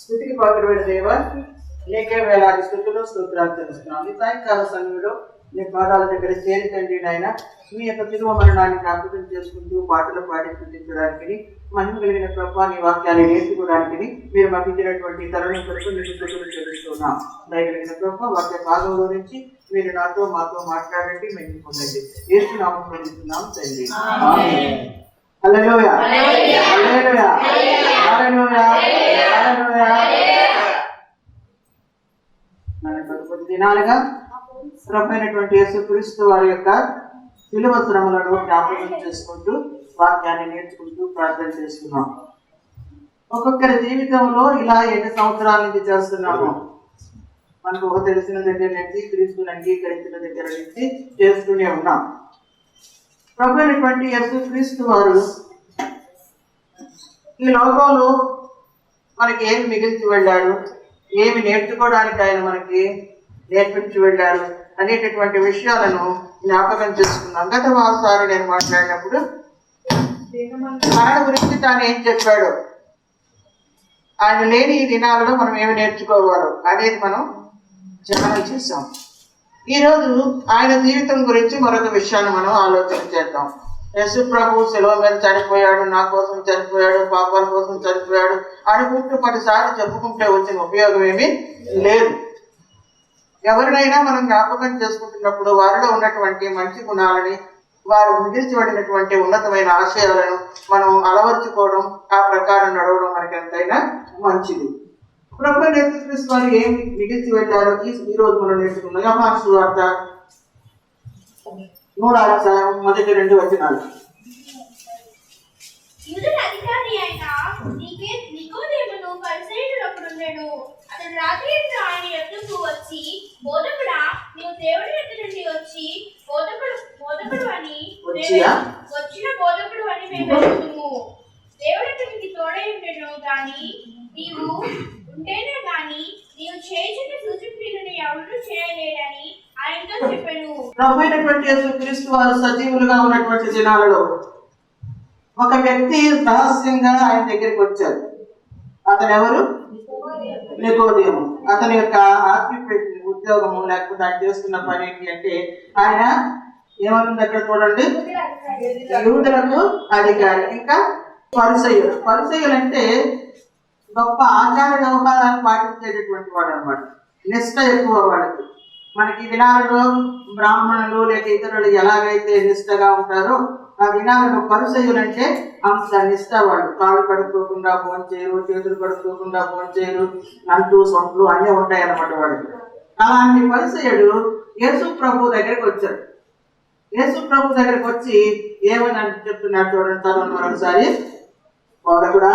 స్థుతికి పాత్రమైన దేవ, నీకే వేలాది స్థుతులు స్తోత్రాలు తెలుస్తున్నాం. ఈ సాయంకాల సమయంలో నీ పాదాల దగ్గర చేరి తండ్రి నాయన మీ యొక్క తిరువ మరణాన్ని జ్ఞాపకం చేసుకుంటూ పాటలు పాడి స్థుతించడానికి, మహిమ కలిగిన ప్రభావ నీ వాక్యాన్ని నేర్చుకోవడానికి మీరు మాకు ఇచ్చినటువంటి తరుణం కొరకు మీకు స్థుతులు చెల్లిస్తున్నాం. దయగలిగిన ప్రభావ వాక్య భాగంలో నుంచి మీరు మాతో మాట్లాడండి, మేము పొందండి. యేసు నామములో పొందుతున్నాం తండ్రి. హల్లెలూయా, హల్లెలూయా, హల్లెలూయా, హల్లెలూయా. కొద్ది దినాలుగా ప్రభు అయినటువంటి యేసుక్రీస్తు వారి యొక్క శిలువ శ్రమలను జ్ఞాపకం చేసుకుంటూ వాక్యాన్ని నేర్చుకుంటూ ప్రార్థన చేస్తున్నాం. ఒక్కొక్కరి జీవితంలో ఇలా ఎన్ని సంవత్సరాల నుంచి చేస్తున్నాము? మనకు తెలిసిన దగ్గర నుంచి, క్రీస్తుని అంగీకరించిన దగ్గర నుంచి చేస్తూనే ఉన్నాం. ప్రభు అయినటువంటి యేసుక్రీస్తు వారు ఈ లోకంలో మనకి ఏమి మిగిల్చి వెళ్ళాడు, ఏమి నేర్చుకోవడానికి ఆయన మనకి నేర్పించి వెళ్ళారు అనేటటువంటి విషయాలను జ్ఞాపకం చేసుకున్నాం. గత వారసారి నేను మాట్లాడినప్పుడు మరణ గురించి తాను ఏం చెప్పాడు, ఆయన లేని ఈ దినాలలో మనం ఏమి నేర్చుకోవాలో అనేది మనం ధ్యానం చేసాం. ఈరోజు ఆయన జీవితం గురించి మరొక విషయాన్ని మనం ఆలోచన చేద్దాం. యేసు ప్రభు శిలువ మీద చనిపోయాడు, నా కోసం చనిపోయాడు, పాపాల కోసం చనిపోయాడు అనుకుంటూ 10 సార్లు చెప్పుకుంటే వచ్చిన ఉపయోగం ఏమీ లేదు. ఎవరినైనా మనం జ్ఞాపకం చేసుకుంటున్నప్పుడు వారిలో ఉన్నటువంటి మంచి గుణాలని, వారు మిగిల్చబడినటువంటి ఉన్నతమైన ఆశయాలను మనం అలవర్చుకోవడం, ఆ ప్రకారం నడవడం మనకి ఎంతైనా మంచిది. ప్రభు యేసుక్రీస్తు వారు ఏమి మిగిల్చి వెళ్ళారో ఈ రోజు మనం నేర్చుకున్నాం. యోహాను సువార్త 3వ అధ్యాయం 1-2 వచనాలు. యూదుల అధికారి అయిన నికోదేమును పరిసయ్యుడొకడుండెను. అతడు రాత్రి ఆయన యొద్దకు వచ్చి, బోధకుడా, నీవు దేవుని యొద్ద నుండి వచ్చి బోధకుడు అని వచ్చిన బోధకుడు అని మేము ఎరుగుదుము. దేవుడు అతనికి తోడై ఉండెను గాని నీవు ఉంటేనే గాని నీవు చేసిన సూచక్రియలను ఎవరు చేయలేరని ఆయనతో చెప్పాను. ప్రభు అయినటువంటి యేసుక్రీస్తు వారు సజీవులుగా ఉన్నటువంటి దినాలలో ఒక వ్యక్తి రహస్యంగా ఆయన దగ్గరికి వచ్చారు. అతను ఎవరు? నికోదేము. అతని యొక్క ఆత్మీయ ఉద్యోగము లేకపోతే ఆయన చేస్తున్న పని ఏంటి అంటే, ఆయన ఏమనుంది అక్కడ చూడండి, యూదులకు అధికారి, ఇంకా పరిసయ్యులు. పరిసయ్యులు అంటే గొప్ప ఆచార వ్యవహారాలు పాటించేటటువంటి వాడు అనమాట. నిష్ట ఎక్కువ వాడికి. మనకి ఈ దినాలలో బ్రాహ్మణులు లేక ఇతరులు ఎలాగైతే నిష్టగా ఉంటారో, ఆ దినాలలో పరిసయ్యులు అంటే అంత నిష్ట. వాళ్ళు కాళ్ళు కడుక్కోకుండా భోంచేయరు, చేతులు కడుక్కోకుండా భోంచేయరు, నంటు సొంట్లు అన్నీ ఉంటాయి అన్నమాట వాడికి. అలాంటి పరిసయ్యుడు యేసు ప్రభు దగ్గరికి వచ్చాడు. యేసు ప్రభు దగ్గరికి వచ్చి ఏమని చెప్తున్నాడు చూడండి, తను మరొకసారి. బోధకుడా,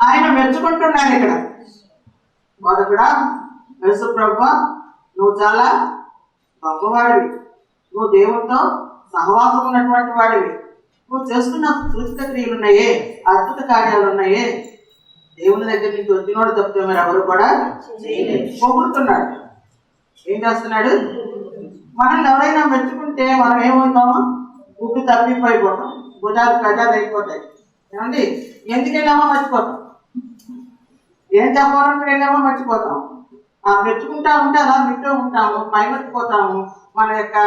ఆయన మెచ్చుకుంటున్నాడు ఇక్కడ. బోధకుడా, యేసు ప్రభువా, నువ్వు చాలా గొప్పవాడివి, నువ్వు దేవుడితో సహవాసం ఉన్నటువంటి వాడివి, నువ్వు చేస్తున్న సూచక క్రియలు ఉన్నాయే, అద్భుత కార్యాలు ఉన్నాయే, దేవుని దగ్గర నుంచి వచ్చినోడు తప్పితే మరి ఎవరు కూడా పొగుడుతున్నాడు. ఏం చేస్తున్నాడు? మనల్ని ఎవరైనా మెచ్చుకుంటే మనం ఏమవుతాము? ఉప్పు తప్పిపోయిపోతాం, భుజాలు ప్రజాలు అయిపోతాయి. ఏమండి? ఎందుకు వెళ్ళామో మర్చిపోతాం, ఏం చెప్పాలని వెళ్ళామో మర్చిపోతాం. మెచ్చుకుంటా ఉంటే అలా వింటూ ఉంటాము, మైమర్చిపోతాము. మన యొక్క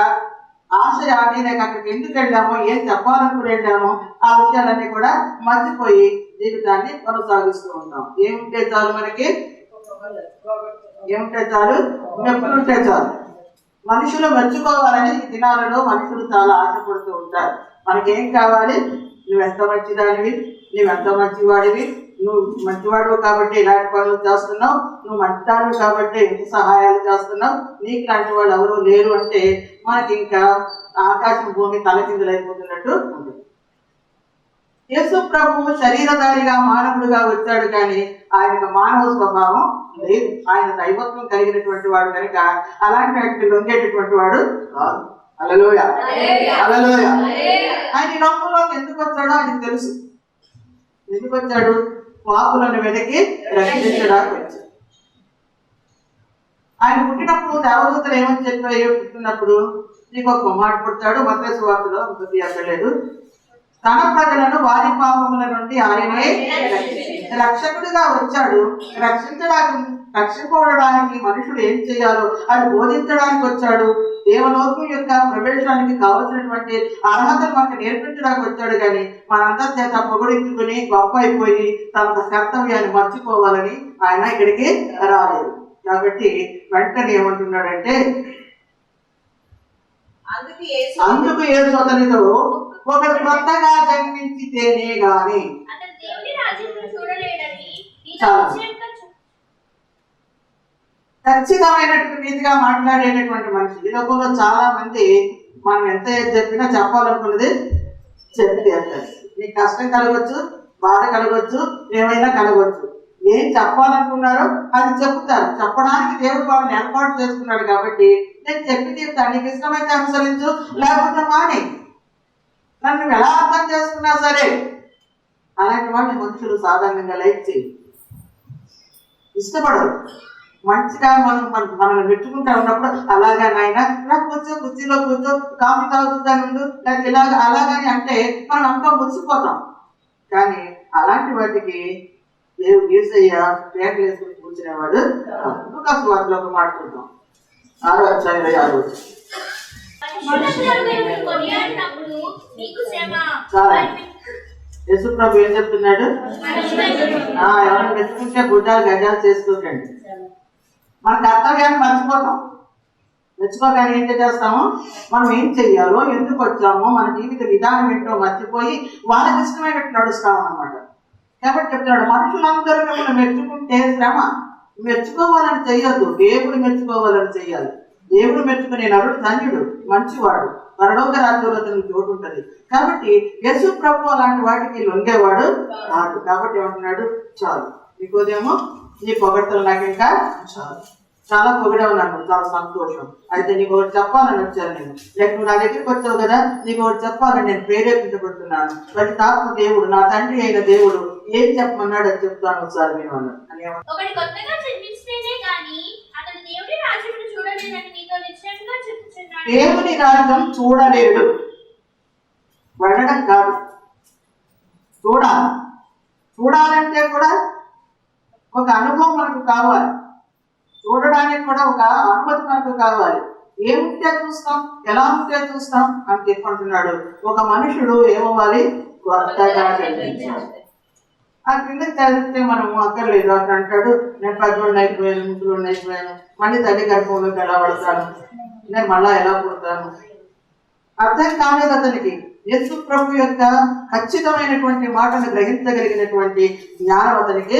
ఆశయాన్ని లేక అక్కడికి ఎందుకు వెళ్ళామో, ఏం చెప్పాలనుకుని వెళ్ళామో ఆ విషయాలన్నీ కూడా మర్చిపోయి జీవితాన్ని కొనసాగిస్తూ ఉంటాం. ఏముంటే చాలు మనకి, ఏముంటే చాలు, మెప్పులుంటే చాలు. మనుషులు మెచ్చుకోవాలని ఈ దినాలలో మనుషులు చాలా ఆశపడుతూ ఉంటారు. మనకేం కావాలి? నువ్వెంత మంచిదానివి, నువ్వెంత మంచివాడివి, నువ్వు మంచివాడు కాబట్టి ఇలాంటి పనులు చేస్తున్నావు, నువ్వు మంచిదానివి కాబట్టి ఇంటి సహాయాలు చేస్తున్నావు, నీకు లాంటి వాళ్ళు ఎవరు లేరు అంటే మనకి ఇంకా ఆకాశం భూమి తలకిందులైపోతున్నట్టు ఉంటుంది. యేసు ప్రభువు శరీరధారిగా మానవుడిగా వచ్చాడు కానీ ఆయనకు మానవ స్వభావం లేదు. ఆయన దైవత్వం కలిగినటువంటి వాడు కనుక అలాంటి వాటికి లొంగేటటువంటి వాడు కాదు. హల్లెలూయా, హల్లెలూయా. ఆయన ఈ లోకంలోకి ఎందుకు వచ్చాడో ఆయనకు తెలుసు. ఎందుకు వచ్చాడు? పాపులను వెనక్కి రక్షించడానికి వచ్చాడు. ఆయన పుట్టినప్పుడు దేవదూతలు ఏమని చెప్పాయో పుట్టినప్పుడు నీకు ఒక కుమారుడు పుడతాడు, మత్తయి సువార్తలో అంతలేదు, తన ప్రజలను వారి పాపముల నుండి ఆయనే రక్షకుడిగా వచ్చాడు. రక్షింపబడడానికి మనుషుడు ఏం చేయాలో అది బోధించడానికి వచ్చాడు. దేవలోకం యొక్క ప్రవేశానికి కావలసినటువంటి అర్హతలు మనకు నేర్పించడానికి వచ్చాడు. కానీ మనంతా చేత పొగడించుకుని గొప్ప అయిపోయి తన కర్తవ్యాన్ని మర్చిపోవాలని ఆయన ఇక్కడికి రాలేదు. కాబట్టి వెంటనే ఏమంటున్నాడంటే, అందుకు యేసు అతనితో ఒకడు కొత్తగా జన్మించితేనే గాని ఖచ్చితమైనటువంటి రీతిగా మాట్లాడేటటువంటి మనిషి. ఈ లోకంలో చాలా మంది మనం ఎంత చెప్పినా చెప్పాలనుకున్నది చెప్తే అంటారు. నీకు కష్టం కలగవచ్చు, బాధ కలగవచ్చు, ఏమైనా కలగవచ్చు. ఏం చెప్పాలనుకున్నారో అది చెప్తారు. చెప్పడానికి దేవుడు వాళ్ళని ఏర్పాటు చేసుకున్నాడు. కాబట్టి నేను చెప్పి తీరుతాను, నీకు ఇష్టమైతే అనుసరించు, లేకపోతే మాని. నన్ను ఎలా అర్థం చేసుకున్నా సరే అలాంటి వాళ్ళని మనుషులు సాధారణంగా లైక్ చేయి, ఇష్టపడరు. మంచిగా మనల్ని పెట్టుకుంటా ఉన్నప్పుడు అలాగా నాయన నాకు కూర్చో, కుర్చీలో కూర్చో, కాఫీ తాగుతుందని ఉండు, లేకపోతే ఇలాగ అలాగని అంటే మనం అంతా మురిసిపోతాం. కానీ అలాంటి వాటికి దేవుడు యేసయ్య పేటలు వేసుకుని కూర్చునేవాడు. లూకాసు వార్తలో ఒక మాట చూద్దాం, 6:26. యేసు ప్రభు ఏం చెప్తున్నాడు? ఎవరిని మెచ్చుకుంటే గుడ్డాలు గజాలు చేసుకోకండి. మన కర్తవ్యాన్ని మర్చిపోతాం. మెచ్చుకోగానే ఏం చేస్తాము, మనం ఏం చెయ్యాలో, ఎందుకు వచ్చామో, మన జీవిత విధానం ఏంటో మర్చిపోయి వాళ్ళకి ఇష్టమైనట్టు నడుస్తాం అన్నమాట. కాబట్టి చెప్తున్నాడు, మనుషులందరూ మిమ్మల్ని మెచ్చుకుంటే శ్రమ. మెచ్చుకోవాలని చెయ్యొద్దు, దేవుడు మెచ్చుకోవాలని చెయ్యాలి. దేవుడు మెచ్చుకునే నరుడు ధన్యుడు, మంచివాడు, పరలోక రాజ్యంలో అతనికి చోటు ఉంటుంది. కాబట్టి యేసు ప్రభు అలాంటి వాటికి లొంగేవాడు కాదు. కాబట్టి ఏమంటున్నాడు, చాలు నీకోదేమో నీ పొగడ్తలు నాకు ఇంకా చాలు, చాలా పొగిడావు నన్ను, చాలా సంతోషం. అయితే నీకు ఒకటి చెప్పాలని వచ్చాను నేను. లేక నువ్వు నా దగ్గరికి వచ్చావు కదా, నీకు ఒకటి చెప్పాలని నేను ప్రేరేపించబడుతున్నాను. ప్రతి తాత్మ దేవుడు, నా తండ్రి అయిన దేవుడు ఏం చెప్పమన్నాడు అది చెప్తాను ఒకసారి నేను అన్నాడు. దేవుని రాజ్యం చూడలేడు, వెళ్ళడం కాదు, చూడాలి. చూడాలంటే కూడా ఒక అనుభవం మనకు కావాలి, చూడడానికి కూడా ఒక అనుమతి మనకు కావాలి. ఏముంటే చూస్తాం, ఎలా ఉంటే చూస్తాం అని చెప్పుకుంటున్నాడు. ఒక మనుషుడు ఏమవ్వాలి, కొత్తగా జన్మించాలి. ఆ కింద చదివితే మనము అక్కర్లేదు. అక్కడ అంటాడు, నేను 11 అయిపోయాను, 3 అయిపోయాను, మళ్ళీ తల్లి గర్భంలోకి ఎలా పడతాను, నేను మళ్ళా ఎలా పుడతాను. అర్థం కాలేదు అతనికి. యేసు ప్రభు యొక్క ఖచ్చితమైనటువంటి మాటను గ్రహించగలిగినటువంటి జ్ఞానం అతనికి.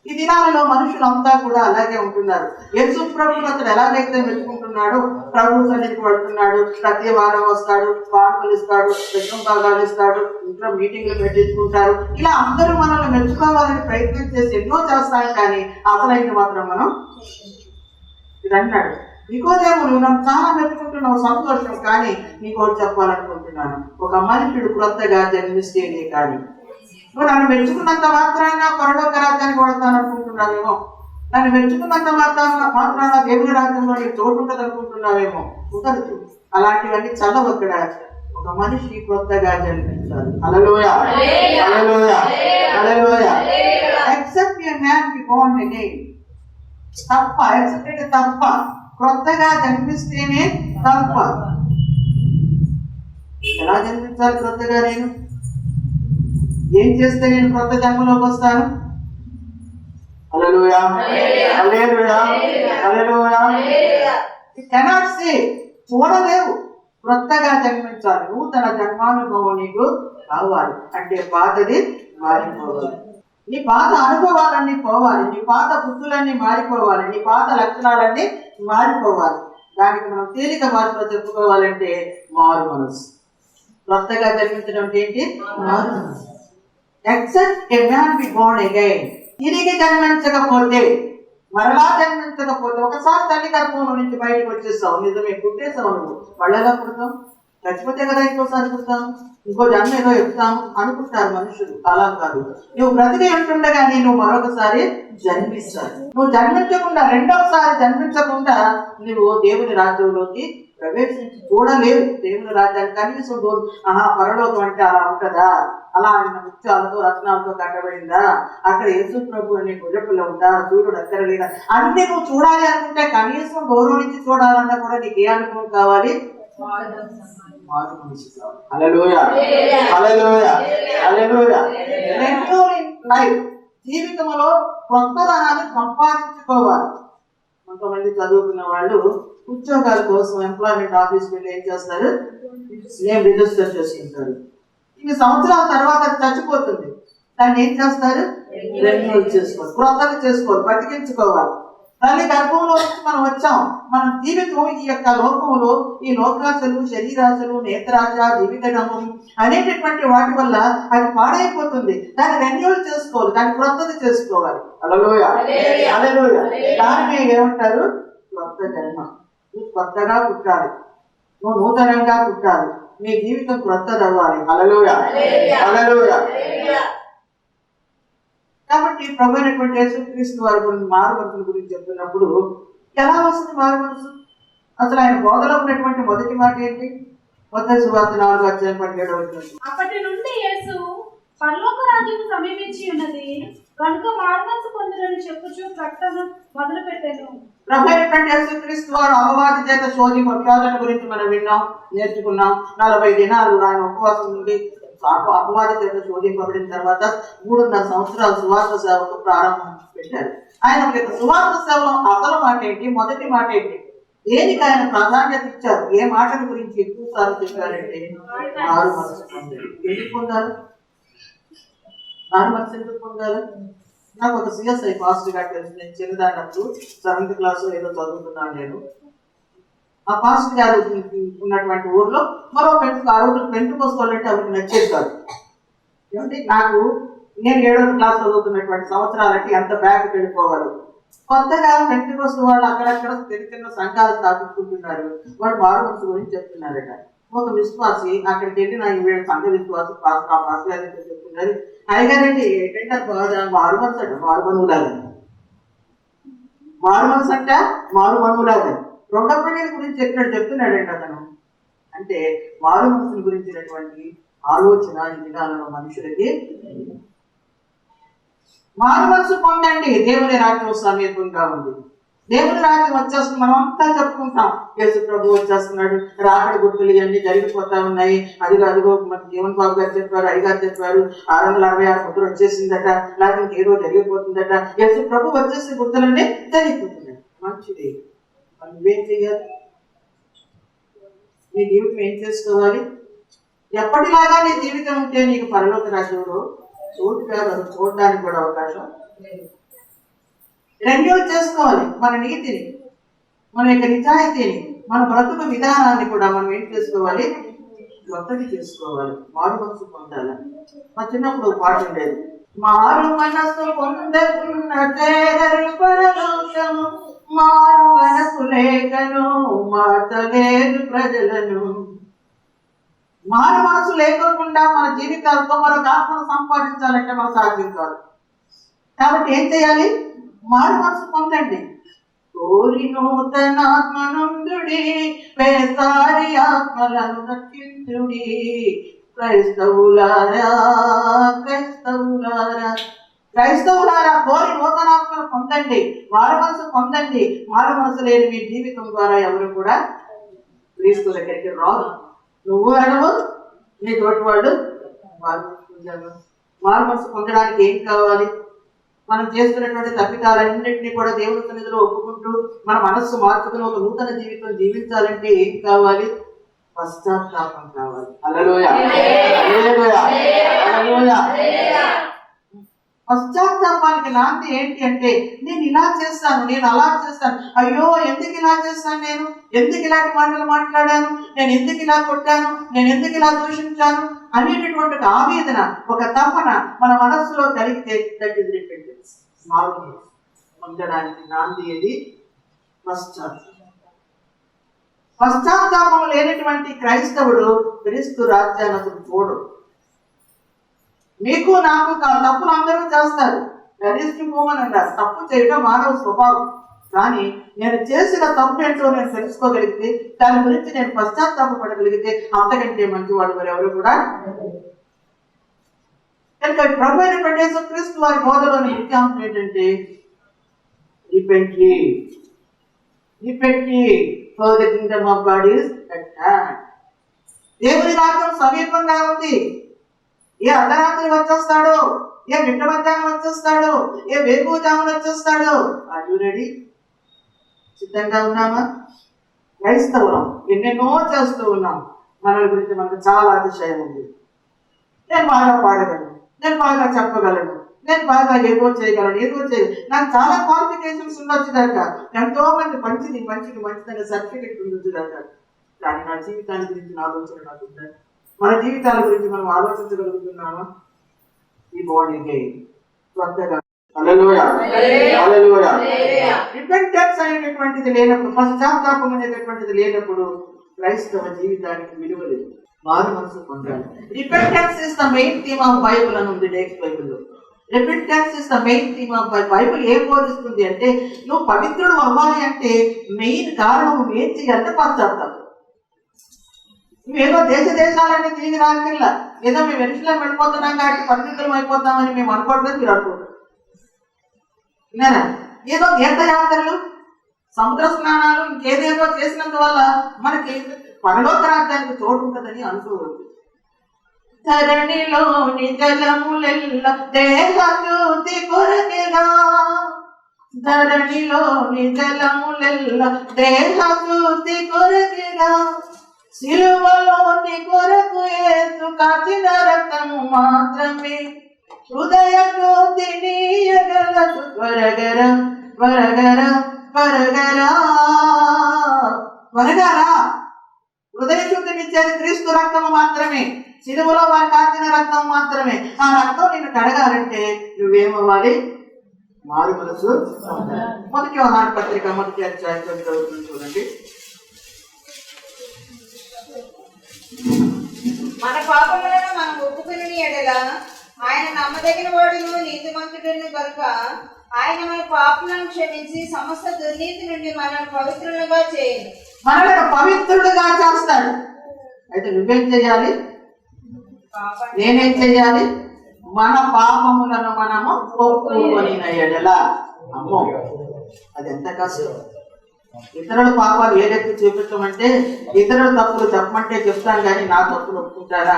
ఈ దినాలలో మనుషులంతా కూడా అలాగే ఉంటున్నారు. యేసు ప్రభువును అతను ఎలాగైతే మెచ్చుకుంటున్నాడో, ప్రభు సన్నిధికి పడుతున్నాడు, ప్రతి వారం వస్తాడు, పార్కులు ఇస్తాడు, దశమ భాగాలు ఇస్తాడు, ఇంట్లో మీటింగ్లు పెట్టించుకుంటారు. ఇలా అందరూ మనల్ని మెచ్చుకోవాలని ప్రయత్నం చేసి ఎన్నో చేస్తాం. కానీ అసలైంది మాత్రం మనం ఇది అన్నాడు. నికోదేము, నువ్వు నన్ను చాలా మెచ్చుకుంటున్నావు, సంతోషం. కానీ నీకు ఒకటి చెప్పాలనుకుంటున్నాను, ఒక మనుషుడు కొత్తగా జన్మిస్తేనే కానీ. నువ్వు నన్ను మెచ్చుకున్నంత మాత్రాన పరలోక రాజ్యానికి పడతాను అనుకుంటున్నావేమో, నన్ను మెచ్చుకున్నంత మాత్రాన దేవుని రాజ్యంలో నీకు చోటు ఉంటుంది అనుకుంటున్నావేమో. కుదరదు, అలాంటివన్నీ చల్లవు. అక్కడ ఒక మనిషి కొత్తగా జన్మించాలి. Hallelujah, hallelujah, hallelujah. Except a man be born again. తప్ప, ఎక్సెప్ట్ అంటే తప్ప, కొత్తగా జన్మిస్తేనే తప్ప. ఎలా జన్మించాలి కొత్తగా? నేను ఏం చేస్తే నేను కొత్త జన్మలోకి వస్తాను? హల్లెలూయా, hallelujah, hallelujah. You cannot say, చూడలేవు. కొత్తగా జన్మించాలి, నూతన జన్మానుభవం నీకు కావాలి. అంటే పాతది మారిపోవాలి, నీ పాత అనుభవాలన్నీ పోవాలి, నీ పాత బుద్ధులన్నీ మారిపోవాలి, నీ పాత లక్షణాలన్నీ మారిపోవాలి. దానికి మనం తేలిక భాషలో చెప్పుకోవాలంటే మారు మనసు. కొత్తగా జన్మించడం ఏంటి? మారు మనసు. Except a man be born again. తిరిగి జన్మించకపోతే, మరలా జన్మించకపోతే, ఒకసారి తల్లి గర్భంలో నుంచి బయటకు వచ్చేస్తావు, నిజమే, పుట్టేసావు, నువ్వు మళ్ళీ ఎలా పుడతావు? చచ్చిపోతే కదా ఇంకోసారి పుడతాము, ఇంకో జన్మ ఏదో ఎత్తుతాము అనుకుంటారు మనుషులు. అలా కాదు, నువ్వు బ్రతికి ఉంటుండగానే నువ్వు మరొకసారి జన్మిస్తావు. నువ్వు జన్మించకుండా, రెండవసారి జన్మించకుండా నువ్వు దేవుని రాజ్యంలోకి ప్రవేశించి చూడలేవు. దేవుని రాజ్యాన్ని కనీసం పరలోకం అంటే అలా ఉంటుందా? అలా ఆయన ముత్యాలతో రత్నాలతో కట్టబడిందా? అక్కడ యేసు ప్రభు అనే గుర్రపులో ఉందా? సూర్యుడు అక్కడ లేదా? అన్ని నువ్వు చూడాలి అనుకుంటే కనీసం దూరం నుంచి చూడాలన్నా కూడా నీకు ఏ అనుభవం కావాలి? మారు మనసు కావాలి. హల్లెలూయా, హల్లెలూయా, హల్లెలూయా. జీవితంలో కొత్తదనాన్ని సంపాదించుకోవాలి. కొంతమంది చదువుకున్న వాళ్ళు ఉద్యోగాల కోసం ఎంప్లాయ్మెంట్ ఆఫీస్కి వెళ్ళి ఏం చేస్తారు? నేమ్ రిజిస్టర్ చేసుకుంటారు. ఇన్ని సంవత్సరాల తర్వాత అది చచ్చిపోతుంది. దాన్ని ఏం చేస్తారు? రెన్యూవల్ చేసుకోవాలి, క్రొత్తగా చేసుకోవాలి, బతికించుకోవాలి. తల్లి గర్భంలో నుంచి మనం వచ్చాం. మన జీవితం ఈ యొక్క లోకంలో ఈ లోకాశలు, శరీరాశలు, నేత్రాశ, జీవిత గమం అనేటటువంటి వాటి వల్ల అది పాడైపోతుంది. దాన్ని రెన్యూవల్ చేసుకోవాలి, దాన్ని క్రొత్తది చేసుకోవాలి. హల్లెలూయా, హల్లెలూయా. దాన్ని ఏమంటారు? క్రొత్త జన్మ. నువ్వు కొత్తగా పుట్టాలి, నువ్వు నూతనంగా పుట్టాలి, నీ జీవితం క్రొత్తదవ్వాలి. హల్లెలూయా, హల్లెలూయా. కాబట్టి ప్రభు అయినటువంటి యేసుక్రీస్తు వారి గురించి మారు మనసుల గురించి చెప్తున్నప్పుడు ఎలా వస్తుంది మారు మనసు? అసలు ఆయన బోధలో ఉన్నటువంటి మొదటి మాట ఏంటి? మత్తయి సువార్త 4:17. అప్పటి నుండి యేసు పరలోక రాజ్యం సమీపించి ఉన్నది కనుక మారు మనసు పొందురని చెప్పుచూ ప్రకటన మొదలు పెట్టాను. ప్రభు అయినటువంటి యేసుక్రీస్తు వారు అపవాది చేత శోధన గురించి మనం విన్నాం, నేర్చుకున్నాం. 40 దినాలు ఆయన ఉపవాసం నుండి అపవాది చేత శోధింపబడిన తర్వాత 3.5 సంవత్సరాలు సువార్త సేవకు ప్రారంభం పెట్టారు. ఆయన సువార్త సేవలో అసలు మాట ఏంటి? మొదటి మాట ఏంటి? దేనికి ఆయన ప్రాధాన్యత ఇచ్చారు? ఏ మాటల గురించి ఎక్కువ సార్లు చెప్పారంటే మారు మనసు పొందాలి. ఎందుకు పొందాలి? మారు మనసు ఎందుకు పొందాలి? నాకు ఒక సిఎస్ఐ పాస్టర్ గారు తెలుసు. నేను చిన్నదాన్నప్పుడు 7th క్లాస్ ఏదో చదువుతున్నాను నేను. ఆ పాస్టర్ గారు ఉన్నటువంటి ఊర్లో మరో పెంటుకోసుకోవాలంటే ఆవిడకి నచ్చేది కాదు. ఏమంటే నేను 7వ క్లాస్ చదువుతున్నటువంటి సంవత్సరాలకి ఎంత బ్యాక్ వెళ్ళిపోవాలి. కొత్తగా పెంటుకోస్తు వాళ్ళు అక్కడక్కడ చిన్న సంఘాలు స్థాపించుకుంటున్నారు. వాళ్ళు మారు మనసు గురించి చెప్తున్నారట. ఒక విశ్వాసి అక్కడికి వెళ్ళి నా ఈవేళ సంఘ విశ్వాసి పాస్టర్ గారు చెప్తున్నారు, అయ్యగారండి ఏంటంటే మారు మనసు అంట మారు మనువులాగా, మారు మనసు అంట మారు మనువులాగా రెండవ గురించి చెప్తున్నాడండి అతను. అంటే మారు మనసుని గురించినటువంటి ఆలోచన ఈ దినాలలో మనుషులకి. మారు మనసు పొందండి, దేవుని రాజ్యం సమీపంగా ఉంది. దేవుని రాజ్యం వచ్చేస్తుంది. మనం అంతా చెప్పుకుంటాం, యేసు ప్రభు వచ్చేస్తున్నాడు, రాకడ గుర్తులు ఇవన్నీ జరిగిపోతా ఉన్నాయి. అదిగో మన జీవన్ బాబు గారు చెప్పారు, అయ్యగారు చెప్పారు, 666 ముద్ర వచ్చేసిందట, లేకపోతే ఇంకేదో జరిగిపోతుందట. యేసు ప్రభు వచ్చేసి గుర్తులన్నీ జరిగిపోతున్నాయి. మంచిది. నువ్వేం చెయ్యాలి? నీ జీవితం ఏం చేసుకోవాలి? ఎప్పటిలాగా నీ జీవితం ఉంటే నీకు పరలోక రాజ్యంలో చోటు కాదు, చూడడానికి కూడా అవకాశం. రెన్యూవల్ చేసుకోవాలి మన నీతిని, మన యొక్క నిజాయితీని, మన బ్రతుకు విధానాన్ని కూడా మనం ఏం చేసుకోవాలి? కొత్తది చేసుకోవాలి. మారు మనసు పొందాలి. మా చిన్నప్పుడు పాట ఉండేది, మారు మనసు పొందకున్న పరలోకము, మారు మనసు లేకను మార్చలేదు ప్రజలను. మారు మనసు లేకుండా మన జీవితాలతో మరొక ఆత్మను సంపాదించాలంటే మన సాధ్యం కాదు. కాబట్టి ఏం చేయాలి? మారు మనసు పొందండి. కోరి నూతనాత్మనుందుడి, వేసారి ఆత్మలను రక్షించుడి. క్రైస్తవులారా క్రైస్తవులారా క్రైస్తవులారా, కోరి నూతనాత్మను పొందండి, మారు మనసు పొందండి. మారు మనసు లేని మీ జీవితం ద్వారా ఎవరు కూడా క్రీస్తు దగ్గరికి రాదు. నువ్వు అనవు, నీ తోటి వాళ్ళు మారు మనసు పొందడానికి ఏం కావాలి? మనం చేస్తున్నటువంటి తప్పిదాలన్నింటినీ కూడా దేవుని సన్నిధిలో ఒప్పుకుంటూ మన మనస్సు మార్చుకుని ఒక నూతన జీవితం జీవించాలంటే ఏం కావాలి? పశ్చాత్తాపం కావాలి. హల్లెలూయా, హల్లెలూయా, హల్లెలూయా. పశ్చాత్తాపానికి నాంది ఏంటి అంటే, నేను ఇలా చేస్తాను, నేను అలా చేస్తాను, అయ్యో ఎందుకు ఇలా చేస్తాను, నేను ఎందుకు ఇలాంటి మాటలు మాట్లాడాను, నేను ఎందుకు ఇలా కొట్టాను, నేను ఎందుకు ఇలా దూషించాను అనేటటువంటి ఒక ఆవేదన, ఒక తపన మన మనస్సులో కలిగితే దట్ ఇస్ రిపెంటెన్స్. మారు పొందడానికి నాంది ఏది? పశ్చాత్తాపం. పశ్చాత్తాపం లేనటువంటి క్రైస్తవుడు క్రీస్తు రాజ్యాన్ని అసలు చూడు. మీకు నాకు తప్పులు అందరూ చేస్తారు, మూవన్ అన్నారు. తప్పు చేయడం మానవ స్వభావం. కానీ నేను చేసిన తప్పు ఏంటో నేను తెలుసుకోగలిగితే, దాని గురించి నేను పశ్చాత్తాపడగలిగితే అంతకంటే మంచివాడు మరి ఎవరు కూడా. కనుక ప్రభు అయినటువంటి యేసుక్రీస్తు వారి బోధలోని ముఖ్యాంశం ఏంటంటే repent for the Kingdom of God is at hand. దేవుని రాజ్యం సమీపంగా ఉంది. ఏ అర్ధరాత్రి వచ్చేస్తాడో, ఏ మిట్ట మధ్యాహ్నం వచ్చేస్తాడో, ఏ వేకువజామున వచ్చేస్తాడో. Are you ready? సిద్ధంగా ఉన్నామా? క్రైస్తవులం ఎన్నెన్నో చేస్తూ ఉన్నాం. మన గురించి మనకు చాలా అతిశయం ఉంది. నేను బాగా పాడగలను, నేను బాగా చెప్పగలను, నేను బాగా ఏదో చేయగలను. నాకు చాలా క్వాలిఫికేషన్స్ ఉండొచ్చు దాకా, ఎంతో మంది మంచిది అనే సర్టిఫికెట్ ఉండొచ్చు దాకా. కానీ నా జీవితాన్ని గురించి ఆలోచన నాకు ఉందా? మన జీవితాల గురించి మనం ఆలోచించగలుగుతున్నామా? ఈ బాడీకి కొత్తగా రిపెంటెన్స్ అనేటటువంటిది లేనప్పుడు, పశ్చాత్తాపం అనేటటువంటిది లేనప్పుడు క్రైస్తవ జీవితానికి విలువ లేదు. వారు మనసు పొందాలి. Repentance is the main theme of Bible అని ఉంది నెక్స్ట్ బైబుల్లో. Repentance is the main theme of Bible. ఏం బోధిస్తుంది అంటే నువ్వు పవిత్రుడు అవ్వాలి అంటే మెయిన్ కారణం ఏం చేయాలంటే పశ్చాత్తాపం. నువ్వేదో దేశాలన్నీ తిరిగి రాకల్లా, ఏదో మేము వెనుకలో వెళ్ళిపోతున్నాం కాబట్టి పరిమితులం అయిపోతామని మేము అనుకోవట్లేదు, మీరు అనుకుంటారు. ఏదో తీర్థయాత్రలు, సముద్ర స్నానాలు, ఇంకేదేదో చేసినందువల్ల మనకి పరలోక రాజ్యానికి చోటు ఉంటుందని అనుకోవద్దు. ధరణిలోని జలములెల్ల దేహశుద్ధి కొరకెగా, ధరణిలోని జలములెల్ల దేహశుద్ధి కొరకెగా, సిలువలోని కొరకు యేసు కాచిన రక్తము మాత్రమే హృదయ జ్యోతి నీయగలదు. త్వరగరా హృదయ శుద్ధినిచ్చేది క్రీస్తు రక్తము మాత్రమే, సిలువలో వారు కాచిన రక్తం మాత్రమే. ఆ రక్తం నిన్ను కడగాలంటే నువ్వేమవ్వాలి? మారు మనసు. మొదటి యోహాను పత్రిక 1వ అధ్యాయం చూడండి. మన పాపములను మనం ఒప్పుకుని ఎడల ఆయన నమ్మదగిన వాడును నీతిమంతుడును కనుక ఆయన మన పాపలను క్షమించి సమస్త దుర్నీతి నుండి మనల్ని పవిత్రులుగా చేయను. మనల్ని పవిత్రులుగా చేస్తాడు. అయితే నువ్వేం చేయాలి? నేనేం చేయాలి? మన పాపములను మనము ఒప్పుకొని ఎడల. అమ్మో, అది ఎంత కష్టం. ఇతరుల పాపాలు ఏదైతే చూపించమంటే, ఇతరుల తప్పులు చెప్పమంటే చెప్తాను, కానీ నా తప్పులు ఒప్పుకుంటానా?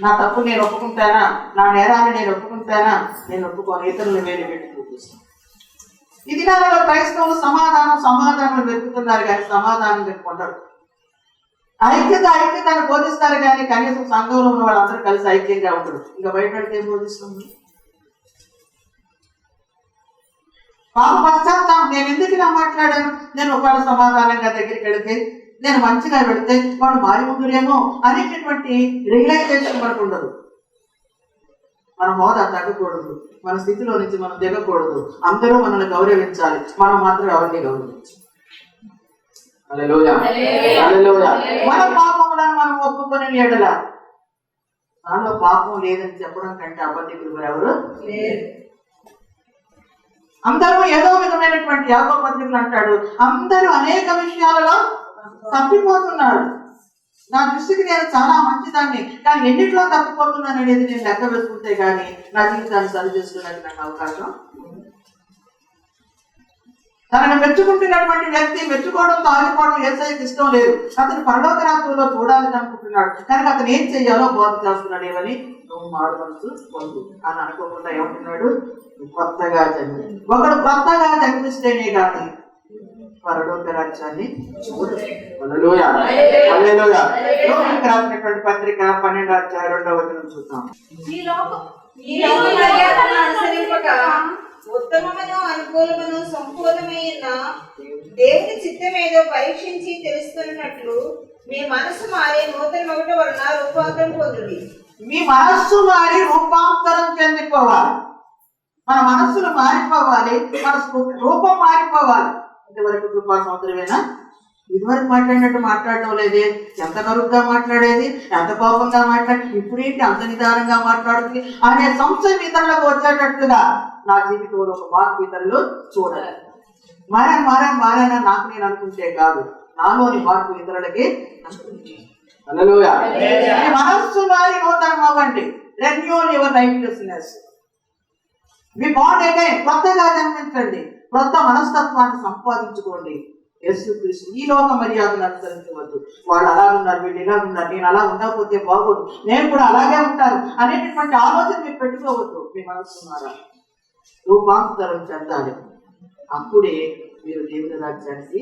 నా తప్పు నేను ఒప్పుకుంటానా? నా నేరాన్ని నేను ఒప్పుకుంటానా? నేను ఒప్పుకోను. ఇతరులు వేరే పెట్టి చూపిస్తాను. ఇది కాలంలో క్రైస్తవులు సమాధానం వెతుకుతున్నారు, కానీ సమాధానం చెప్పుకుంటారు. ఐక్యతను బోధిస్తారు, కానీ కనీసం సంఘంలో ఉన్న వాళ్ళందరూ కలిసి ఐక్యంగా ఉంటారు. ఇంకా బయటపడితే ఏం బోధిస్తుంది? పాప పశ్చాత్తాపం. నేను ఎందుకు ఇలా మాట్లాడాను? నేను ఒకవేళ సమాధానంగా దగ్గరికి వెళితే, నేను మంచిగా వెళితే వాడు మారి ముందులేమో అనేటటువంటి రియలైజేషన్ మనకు ఉండదు. మన హోదా తగ్గకూడదు, మన స్థితిలో నుంచి మనం దిగకూడదు. అందరూ మనల్ని గౌరవించాలి, మనం మాత్రం ఎవరిని గౌరవించాలి. హల్లెలూయా, హల్లెలూయా. మన పాపములను మనం ఒప్పుకొని ఎడల, దానిలో పాపం లేదని చెప్పడం కంటే అబద్ధికులు ఎవరు లేరు. అందరూ ఏదో విధమైనటువంటి యాకోబు పత్రికలు అంటాడు, అందరూ అనేక విషయాలలో తప్పిపోతున్నారు. నా దృష్టికి నేను చాలా మంచిదాన్ని, కానీ ఎన్నిట్లో తప్పిపోతున్నాను అనేది నేను లెక్క వేసుకుంటే కానీ నా జీవితాన్ని సరి చేసుకోవడానికి నాకు అవకాశం. తనను మెచ్చుకుంటున్నటువంటి వ్యక్తి మెచ్చుకోవడంతో ఆగిపోవడం యేసయ్యకి ఇష్టం లేదు. అతను పరలోక రాజ్యంలో చూడాలని అనుకుంటున్నాడు, కానీ అతను ఏం చెయ్యాలో బోధ చేస్తున్నాడు. ఏమని? నువ్వు మారు మనసు పొందు అని అనుకోకుండా ఏమంటున్నాడు? కొత్తగా జన్మి. ఒకడు కొత్తగా జన్మిస్తేనే కానీ పరలోక రాజ్యాన్ని చూడలేదు. హల్లెలూయా, హల్లెలూయా. యోహానుకు రాసినటువంటి పత్రిక 12వ అధ్యాయం 2వ వచనం చూద్దాం. ఉత్తమమును అనుకూలమును సంపూర్ణమైన దేవుని చిత్తమేదో పరీక్షించి తెలుసుకున్నట్లు మీ మనసు మారి నూతన ఒకటి వలన రూపాంతరం పొందుడి. మీ మనస్సు మారి రూపాంతరం చెందిపోవాలి. మన మనస్సులు మారిపోవాలి, మన రూపం మారిపోవాలి. ఇంతవరకు కృపా సంవత్సరమేనా? ఇదివరకు మాట్లాడినట్టు మాట్లాడటం లేదే, ఎంత కరుగ్గా మాట్లాడేది, ఎంత కోపంగా మాట్లాడేది, ఇప్పుడేంటి అంత నిదానంగా మాట్లాడుతుంది అనే సంశయం ఇతరులకు వచ్చేటట్లుగా నా జీవితంలో ఒక మార్పు ఇతరులు చూడాలి. మారానా నాకు నేను అనుకుంటే కాదు, నాలోని మార్పు ఇతరులకి హల్లెలూయా. మీ మనస్సు వారి నూతనం అవ్వండి. Renewal your righteousness. మీ బాండ్ అయితే కొత్తగా జన్మించండి, కొత్త మనస్తత్వాన్ని సంపాదించుకోండి. యేసుక్రీస్తు ఈ లోక మర్యాదను అనుసరించవద్దు. వాళ్ళు అలా ఉన్నారు, వీళ్ళు ఇలా ఉన్నారు, నేను అలా ఉండకపోతే బాగోదు, నేను కూడా అలాగే ఉంటాను అనేటటువంటి ఆలోచన మీరు పెట్టుకోవద్దు. మీ మనస్సు మారా, రూపాంతరం చెందాలి. అప్పుడే మీరు దేవుని రాజ్యానికి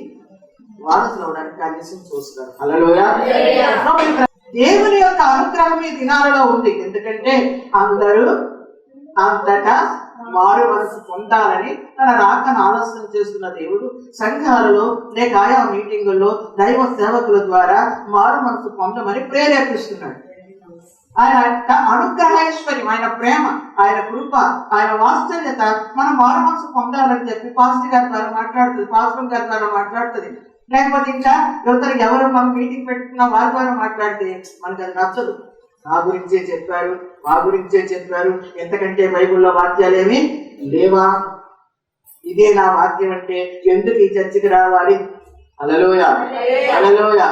వారసులు అవడానికి ఆదేశం చూస్తారు. హల్లెలూయా. దేవుని యొక్క అనుగ్రహం ఈ దినాలలో ఉంది. ఎందుకంటే అందరూ అంతటా మారు మనసు పొందాలని తన రాకను ఆలస్యం చేస్తున్న దేవుడు సంఘాలలో లేక ఆయా మీటింగుల్లో దైవ సేవకుల ద్వారా మారు మనసు పొందమని ప్రేరేపిస్తున్నాడు. ఆయన అనుగ్రహేశ్వరి, ఆయన ప్రేమ, ఆయన కృప, ఆయన వాత్సల్యత మనం మారు మనసు పొందాలని చెప్పి పాస్టర్ గారి ద్వారా మాట్లాడుతుంది, పాస్టర్ గారి ద్వారా మాట్లాడుతుంది. లేకపోతే ఇంకా యువతలకు ఎవరు మనం మీటింగ్ పెట్టుకున్నా వారి ద్వారా మాట్లాడితే మనకు అది నచ్చదు. నా గురించే చెప్పారు, మా గురించే చెప్పారు, ఎంతకంటే బైబిల్లో వాక్యాలేమి లేవా, ఇదే నా వాక్యం అంటే ఎందుకు ఈ చర్చికి రావాలి? హల్లెలూయా, హల్లెలూయా.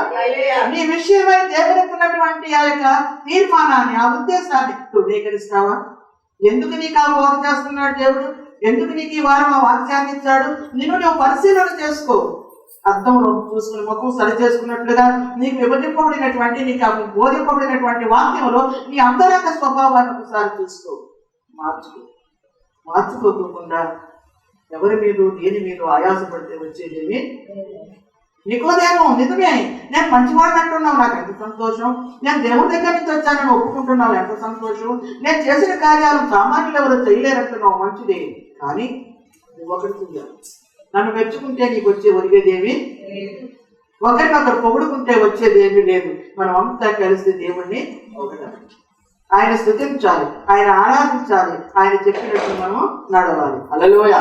నీ విషయమై దేవునికి ఉన్నటువంటి ఆ యొక్క తీర్మానాన్ని, ఆ ఉద్దేశాన్ని ధృవీకరిస్తావా? ఎందుకు నీకు ఆ బోధ చేస్తున్నాడు దేవుడు? ఎందుకు నీకు ఈ వారం ఆ వాక్యాన్ని ఇచ్చాడు? నువ్వు పరిశీలన చేసుకో. అర్థంలో చూసుకుని ముఖం సరి చేసుకున్నట్లుగా నీకు విభజింపబడినటువంటి, నీకు బోధింపబడినటువంటి వాక్యంలో నీ అంతరంగ స్వభావాన్ని ఒకసారి చూసుకో. మార్చుకోకుండా ఎవరి మీద దేని మీద ఆయాసపడితే వచ్చేదేమి నీకోదేమో. నిజమే, నేను మంచివాడిని అంటున్నావు, నాకు ఎంత సంతోషం. నేను దేవుడి దగ్గర నుంచి వచ్చానని ఒప్పుకుంటున్నావు, ఎంత సంతోషం. నేను చేసిన కార్యాలు సామాన్యులు ఎవరు చేయలేరంటున్నావు, మంచిదే. కానీ నువ్వు ఒకటి చెయ్యాలి, నన్ను మెచ్చుకుంటే నీకు వచ్చే ఒరిగేదేమి, ఒకరినొకరు పొగుడుకుంటే వచ్చేదేమీ లేదు. మనం అంతా కలిసి దేవుణ్ణి ఒకటాలి, ఆయన స్తుతించాలి, ఆయన ఆరాధించాలి, ఆయన చెప్పినట్టు మనం నడవాలి. హల్లెలూయా.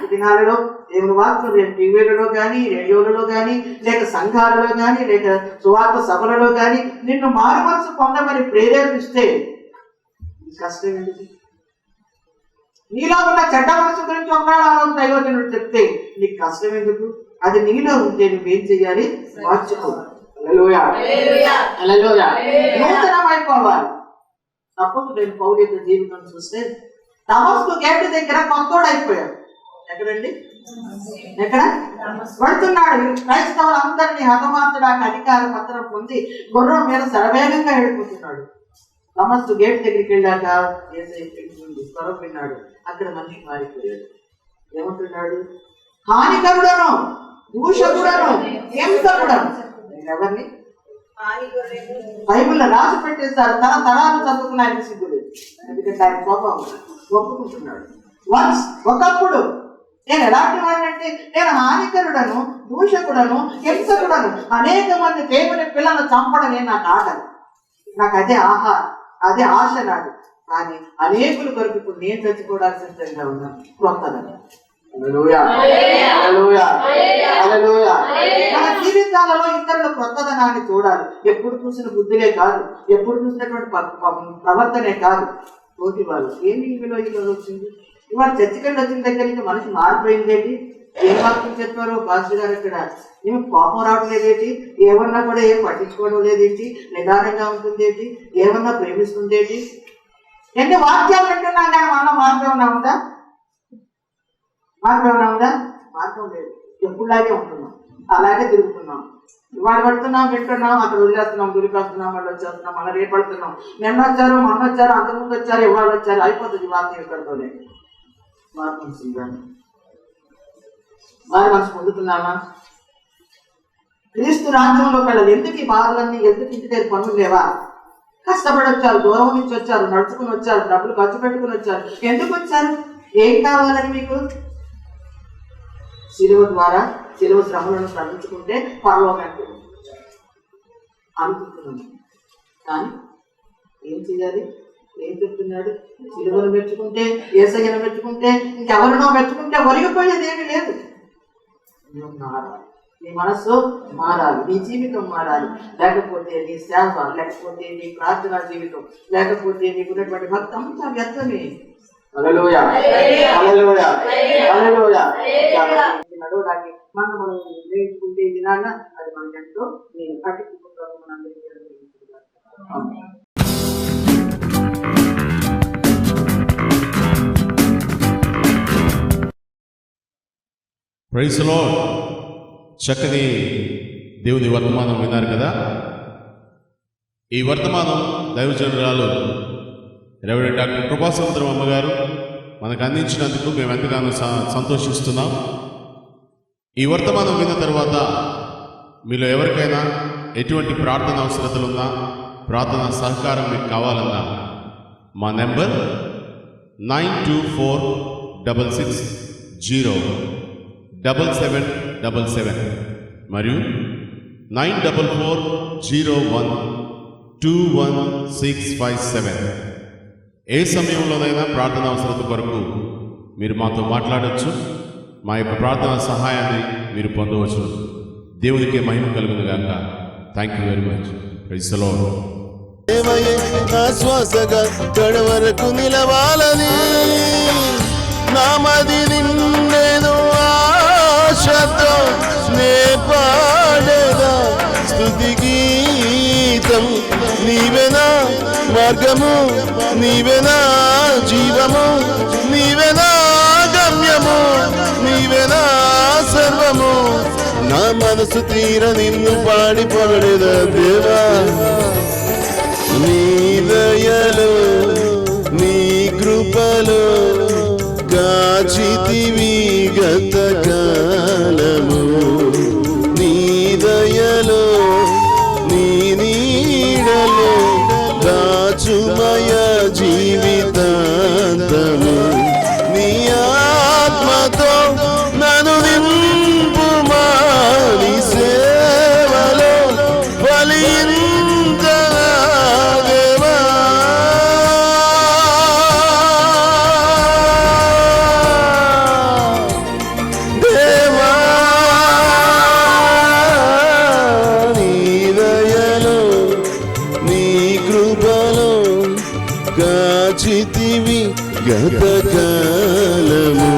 ఈ దినాలలో దేవుని వాక్యం టీవీలలో కానీ, రేడియోలలో కానీ, లేక సంఘాలలో కానీ, లేక సువార్త సభలలో కానీ నిన్ను మారు మనసు పొందమని ప్రేరేపిస్తే కష్టం ఏంటి? నీలో ఉన్న చెడ్డ మనసు గురించి ఒకవేళ దైవజనుడు చెప్తే నీకు కష్టం ఎందుకు? అది నీలో ఉంటే నువ్వేం చెయ్యాలి? మార్చుకో. హల్లెలూయా, హల్లెలూయా. నూతనమైపోవాలి. సపోజ్ నేను పౌలు యొక్క జీవితం చూస్తే దమస్కు గేట్ దగ్గర కొత్తోడు అయిపోయాడు. ఎక్కడండి? ఎక్కడ పడుతున్నాడు? క్రైస్తవులందరినీ హతమార్చడానికి అధికార పత్రం పొంది గుర్రం మీద శరవేగంగా వెళ్ళిపోతున్నాడు. దమస్కు గేట్ దగ్గరికి వెళ్ళాక స్వరం విన్నాడు. అక్కడ మనిషి మారిపోయాడు. ఏమంటున్నాడు? హానికరుడను, దూషకుడను, హింసకుడను. ఎవరిని బైబిల్లో రాసి పెట్టేస్తారు. తరాలు చదువుకున్న ఆయన సిగ్గులేదు, ఎందుకంటే ఆయన కోపం ఒప్పుకుంటున్నాడు. ఒకప్పుడు నేను ఎలాంటి వాడినంటే నేను హానికరుడను, దూషకుడను, హింసకుడను, అనేక మంది దేవుని పిల్లలను చంపడమే నాకు ఆకలి, నాకు అదే ఆహారం, అదే ఆశ నాది. కానీ అనేకుల కొరకు ఇప్పుడు నేను చచ్చిపోవడానికి సిద్ధంగా ఉన్నాను. క్రొత్తగా మన జీవితాలలో ఇతరుల క్రొత్తదనాన్ని చూడాలి. ఎప్పుడు చూసిన బుద్ధిలే కాదు, ఎప్పుడు చూసినటువంటి ప్రవర్తనే కాదు. తోటి వాళ్ళు ఏమి ఇందులో ఈరోజు వచ్చింది? ఇవాళ చర్చికెళ్ళి వచ్చిన దగ్గర నుంచి మనిషి మారిపోయిందేంటి? ఏం వాక్యం చెప్పారో పాస్టర్ గారు ఇక్కడ, ఏమి కోపం రావట్లేదేంటి? ఏమన్నా కూడా ఏం పట్టించుకోవడం లేదేంటి? నిదానంగా ఉంటుందేంటి? ఏమన్నా ప్రేమిస్తుందేంటి? ఎన్ని వాక్యాలు వింటున్నాం కానీ మనం మార్పు ఏమన్నా ఉందా? మార్పు ఏమన్నా ఉందా? మార్గం లేదు. ఎప్పుడులాగే ఉంటున్నాం, అలాగే తిరుగుతున్నాం. ఇవాళ పడుతున్నాం, వింటున్నాం, అక్కడ వదిలేస్తున్నాం, గురికొస్తున్నాం, మళ్ళీ వచ్చేస్తున్నాం, మళ్ళీ రేపు పడుతున్నాం. నిన్న వచ్చారు, మొన్న వచ్చారు, అంతకుముందు వచ్చారు, ఇవాళ వచ్చారు, అయిపోతుంది వాక్యం ఇక్కడితోనే. మార్పు మనసు మారు మనసు పొందుతున్నామా? క్రీస్తు రాజ్యంలో వెళ్ళాలి. ఎందుకు ఈ బాధలన్నీ? ఎందుకు ఇంటి దగ్గర పనులు లేవా? కష్టపడి వచ్చారు, దూరం నుంచి వచ్చారు, నడుచుకుని వచ్చారు, డబ్బులు ఖర్చు పెట్టుకుని వచ్చారు. ఎందుకు వచ్చారు? ఏం కావాలని మీకు? శిలువ ద్వారా శిలువ శ్రమలను శ్రమించుకుంటే పరలోకానికి అనుకుంటున్నాను. కానీ ఏం చేయాలి? ఏం చెప్తున్నాడు? శిలువను మెచ్చుకుంటే, యేసయ్యను మెచ్చుకుంటే, ఇంకెవరినో మెచ్చుకుంటే ఒరిగిపోయేది ఏమీ లేదు. నీ మనస్సు మారాలి, నీ జీవితం మారాలి. లేకపోతే నీ సేవ, లేకపోతే నీ ప్రార్థనా జీవితం, లేకపోతే నీకున్నటువంటి భక్తి అంతా వ్యర్థమే. హల్లెలూయా, హల్లెలూయా, హల్లెలూయా. నడవడానికి మనం నేర్చుకుంటే విధాన అది మన ఎంతో నేను పట్టించుకుంటాను. Praise the lord. చక్కని దేవుని వర్తమానం విన్నారు కదా. ఈ వర్తమానం దైవజనురాలు రెవరెండ్ డాక్టర్ కృపాసముద్రం అమ్మగారు మనకు అందించినందుకు మేము ఎంతగానో సంతోషిస్తున్నాం. ఈ వర్తమానం విన్న తర్వాత మీలో ఎవరికైనా ఎటువంటి ప్రార్థన అవసరతలున్నా, ప్రార్థన సహకారం మీకు కావాలన్నా మా నెంబర్ 9246607777 మరియు 9440121657. ఏ సమయంలోనైనా ప్రార్థన అవసరత కొరకు మీరు మాతో మాట్లాడవచ్చు. మా యొక్క ప్రార్థన సహాయాన్ని మీరు పొందవచ్చు. దేవునికి మహిమ కలుగును గాక. Thank you very much. Praise the lord. నా శ్వాసగా కడవరకు నిలవాలని నామది నిన్నేను ఆశతో నే పాడేదా స్తుతి గీతం. నీవేనా మార్గము, నీవేనా జీవము, నీవేనా గమ్యము, నీవేనా సర్వము. నా మనసు తీర నిన్ను పాడి పొగడేదా దేవా. నీ దయలో నీ కృపలో కాచితివి గత కాలము. నీ దయలో నీ నీడలో దాచుమయ జీవితాంతము. నీ ఆత్మతో నన్ను నింపుమా, నీ సేవలో ఫలించనా దేవా. దేవా నీ దయలో నీ కృపలో కాచితివి గత కాలము.